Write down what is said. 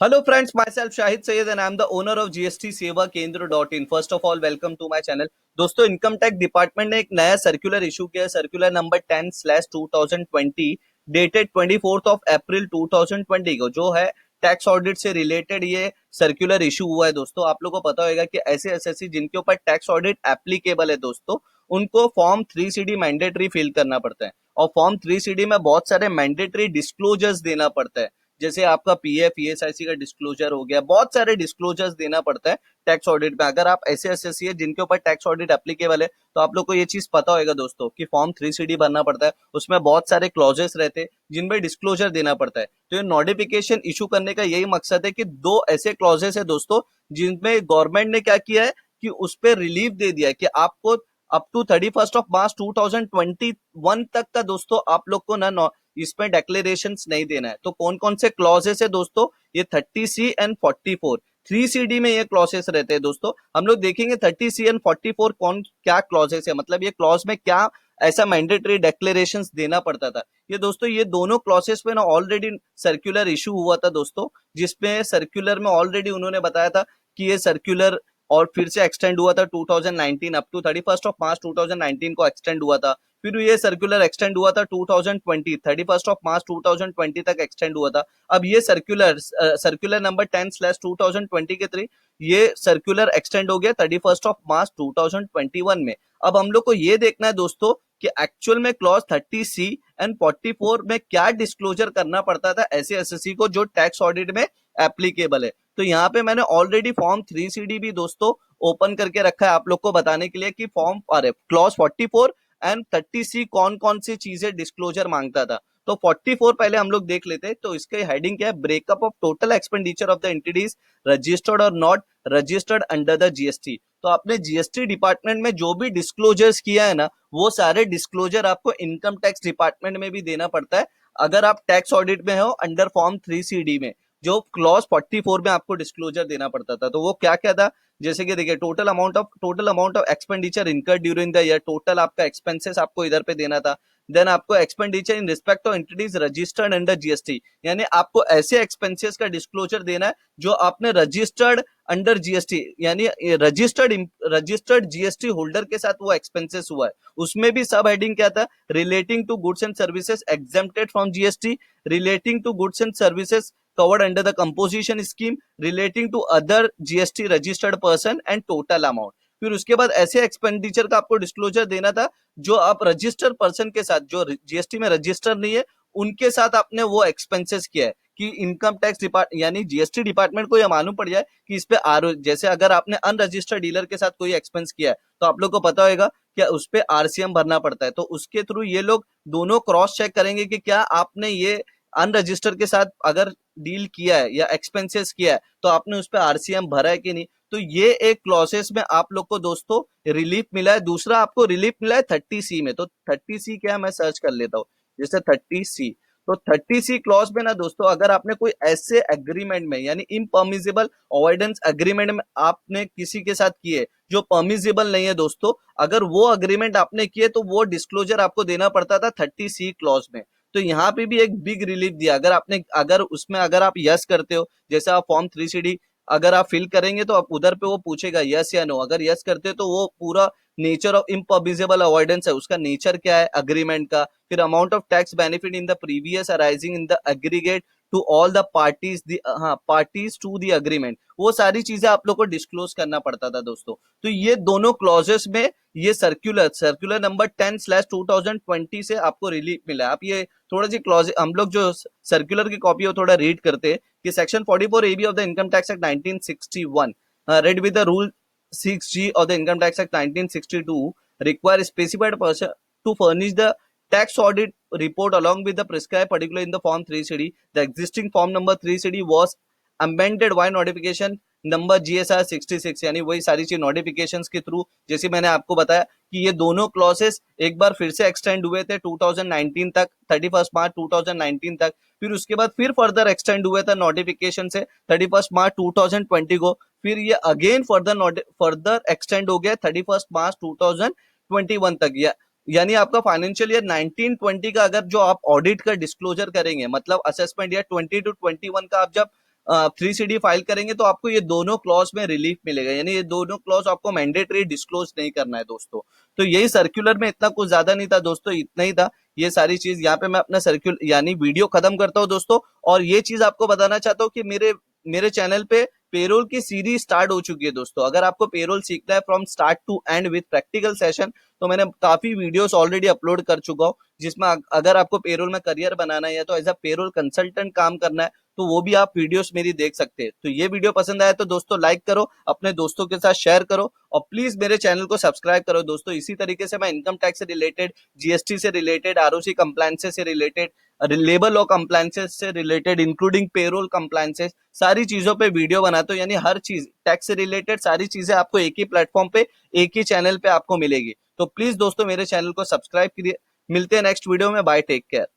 Hello friends, myself Shahid Sayed and I am the owner of GST Seva Kendra.in. First of all, welcome to my channel. दोस्तों income tax department ने एक नया circular issue किया है, circular number 10/2020 dated 24 अप्रैल 2020 को, जो है tax audit से रिलेटेड ये सर्कुलर इशू हुआ है। दोस्तों आप लोगों को पता होगा कि ऐसे एसएससी जिनके ऊपर टैक्स ऑडिट एप्लीकेबल है दोस्तों, उनको फॉर्म 3CD मैंडेटरी फिल करना पड़ता है और फॉर्म 3CD में बहुत सारे मैंडेटरी डिस्क्लोजर्स देना पड़ता है। जैसे आपका पीएफ ईएसआईसी का डिस्क्लोजर हो गया, बहुत सारे डिस्क्लोजर्स देना पड़ता है टैक्स ऑडिट में। अगर आप ऐसे एसएससी है जिनके ऊपर टैक्स ऑडिट एप्लीकेबल है तो आप लोग को ये चीज पता होगा दोस्तों कि फॉर्म 3CD भरना पड़ता है, उसमें बहुत सारे क्लॉजेस रहते हैं जिनमें डिस्क्लोजर देना पड़ता है। तो ये नोटिफिकेशन इशू करने का यही मकसद है कि दो ऐसे क्लॉजेस है दोस्तों जिनमें गवर्नमेंट ने क्या किया है कि उस पर रिलीफ दे दिया है कि आपको अप टू 31 मार्च 2021 तक का दोस्तों आप लोग को ना इसमें डिक्लेरेशन नहीं देना है। तो कौन कौन से क्लॉजेस है दोस्तों, ये 30C एंड 44 3CD में ये क्लॉजेस रहते हैं दोस्तों। हम लोग देखेंगे 30C एंड 44 कौन क्या क्लॉजेस है, मतलब ये क्लॉज में क्या ऐसा मैंडेटरी डिक्लेरेशन देना पड़ता था। ये दोस्तों ये दोनों क्लॉजेस पे ना ऑलरेडी सर्कुलर इशू हुआ था दोस्तों, जिसपे सर्कुलर में ऑलरेडी उन्होंने बताया था कि ये सर्कुलर और फिर से एक्सटेंड हुआ था 2019 अप टू 31 मार्च 2019 को एक्सटेंड हुआ था। फिर ये सर्कुलर एक्सटेंड हुआ था 2020 31 मार्च 2020 तक एक्सटेंड हुआ था। अब ये सर्कुलर नंबर 10/2020 के थ्रू ये सर्कुलर एक्सटेंड हो गया 31 मार्च 2021 में। अब हम लोग को ये देखना है दोस्तों कि एक्चुअल में क्लॉज 30C एंड 44 में क्या डिस्क्लोजर करना पड़ता था ऐसे एसएससी को जो टैक्स ऑडिट में एप्लीकेबल है। तो यहाँ पे मैंने ऑलरेडी फॉर्म 3CD भी दोस्तों ओपन करके रखा है आप लोग को बताने के लिए कि फॉर्म अरे क्लॉज 44 एंड 30C कौन कौन सी चीजें डिस्क्लोजर मांगता था। तो 44 पहले हम लोग देख लेते हैं। तो इसके हेडिंग क्या है, breakup of total expenditure of the entities registered और not registered under the GST. तो आपने जीएसटी डिपार्टमेंट में जो भी डिस्क्लोजर्स किया है ना, वो सारे डिस्क्लोजर आपको इनकम टैक्स डिपार्टमेंट में भी देना पड़ता है अगर आप टैक्स ऑडिट में हो अंडर फॉर्म 3CD में। जो क्लॉज 44 में आपको डिस्क्लोजर देना पड़ता था तो वो क्या क्या था, जैसे कि देखिए total amount of expenditure incurred during the year, total आपका एक्सपेंसेस आपको इधर पे देना था। देन आपको expenditure in respect of entities registered under GST, यानी आपको ऐसे एक्सपेंसेस का डिस्क्लोजर देना है जो आपने रजिस्टर्ड अंडर जीएसटी, यानी रजिस्टर्ड जीएसटी होल्डर के साथ वो एक्सपेंसेस हुआ है। उसमें भी सब हेडिंग क्या था, relating to goods and services exempted from GST, relating to goods and services covered under the composition scheme, relating to other GST registered person and total amount। फिर उसके बाद ऐसे एक्सपेंडिचर का आपको डिस्क्लोजर देना था जो आप रजिस्टर्ड पर्सन के साथ, जो जीएसटी में रजिस्टर नहीं है, उनके साथ आपने वो एक्सपेंसेस किया है कि इनकम टैक्स डिपार्टमेंट यानी जीएसटी डिपार्टमेंट को यह मालूम पड़ जाए कि इस पे जैसे अगर आपने अनरजिस्टर्ड डीलर के साथ कोई एक्सपेंस किया है तो आप लोग को पता होगा क्या उस पे आरसीएम भरना पड़ता है। तो उसके थ्रू ये लोग दोनों क्रॉस चेक करेंगे कि क्या आपने ये अनरजिस्टर्ड के साथ अगर डील किया है या एक्सपेंसेस किया है तो आपने उस पर आरसीएम भरा है कि नहीं। तो ये एक क्लॉसेस में आप लोग को दोस्तों रिलीफ मिला है। दूसरा आपको रिलीफ मिला है 30C में। तो 30C क्या है, मैं सर्च कर लेता हूँ जैसे 30C। तो 30C क्लॉज में ना दोस्तों, अगर आपने कोई ऐसे एग्रीमेंट में यानी इम्परमिसिबल अवॉइडेंस एग्रीमेंट में आपने किसी के साथ किए जो परमिसिबल नहीं है दोस्तों, अगर वो अग्रीमेंट आपने किए तो वो डिस्क्लोजर आपको देना पड़ता था 30C क्लॉज में। तो यहाँ पे भी एक बिग रिलीफ दिया। अगर उसमें अगर आप यस करते हो, जैसे आप फॉर्म 3CD अगर आप फिल करेंगे तो आप उधर पे वो पूछेगा यस या नो। अगर यस करते हो तो वो पूरा नेचर ऑफ इम्पब्लिजेबल अवॉइडेंस है, उसका नेचर क्या है अग्रीमेंट का। फिर amount of tax benefit in the previous arising in the aggregate to all the parties parties to the agreement, वो सारी चीजें आप लोग को डिस्क्लोज करना पड़ता था दोस्तों। तो ये दोनों क्लॉजेस में ये सर्कुलर नंबर 10/2020 से आपको रिलीफ मिला। आप ये थोड़ा सी क्लॉज हम लोग जो सर्कुलर की कॉपी है थोड़ा रीड करते हैं कि section 44AB of the income tax act 1961 read with the rule 6G of the Income Tax Act 1962 require specified person to furnish the tax audit report along with the prescribed particular in the form 3CD. The existing form number 3CD was amended by notification number GSR 66, यानी वही सारी चीज notification के through, जैसे मैंने आपको बताया कि ये दोनों क्लॉसेस एक बार फिर से एक्सटेंड हुए थे 2019 तक, 31 मार्च 2019 तक। फिर उसके बाद फिर फर्दर एक्सटेंड हुए थे नोटिफिकेशन से 31 मार्च 2020 को। फिर ये अगेन फर्दर एक्सटेंड हो गया 31 मार्च 2021 तक। यानी आपका फाइनेंशियल ईयर 1920 का अगर जो आप ऑडिट का डिस्क्लोजर करेंगे, मतलब असेसमेंट ईयर 20 to 21 का आप जब 3CD फाइल करेंगे तो आपको ये दोनों क्लॉज में रिलीफ मिलेगा, यानी ये दोनों क्लॉज आपको मैंडेटरी डिस्क्लोज नहीं करना है दोस्तों। तो यही सर्कुलर में इतना कुछ ज्यादा नहीं था दोस्तों, इतना ही था ये सारी चीज। यहाँ पे मैं अपना सर्कुलर यानी वीडियो खत्म करता हूँ दोस्तों, और ये चीज आपको बताना चाहता हूँ कि मेरे मेरे चैनल पे पेरोल की सीरीज स्टार्ट हो चुकी है दोस्तों। अगर आपको पेरोल सीखना है from start to end with practical session, तो मैंने काफी वीडियोस ऑलरेडी अपलोड कर चुका हूँ, जिसमें अगर आपको पेरोल में करियर बनाना है या तो एज अ पेरोल कंसल्टेंट काम करना है, तो वो भी आप वीडियोस मेरी देख सकते हैं। तो ये वीडियो पसंद आया तो दोस्तों लाइक करो, अपने दोस्तों के साथ शेयर करो, और प्लीज मेरे चैनल को सब्सक्राइब करो दोस्तों। इसी तरीके से मैं इनकम टैक्स से रिलेटेड, जीएसटी से रिलेटेड, आरओसी कंप्लायंसेस से रिलेटेड, लेबर लॉ कंप्लायंसेस से रिलेटेड, इंक्लूडिंग पेरोल कंप्लायंसेस, सारी चीजों पे वीडियो बनाते हो, यानी हर चीज टैक्स से रिलेटेड सारी चीजें आपको एक ही प्लेटफॉर्म पे, एक ही चैनल पे आपको मिलेगी। तो प्लीज दोस्तों मेरे चैनल को सब्सक्राइब करिए। मिलते हैं नेक्स्ट वीडियो में, बाय, टेक केयर।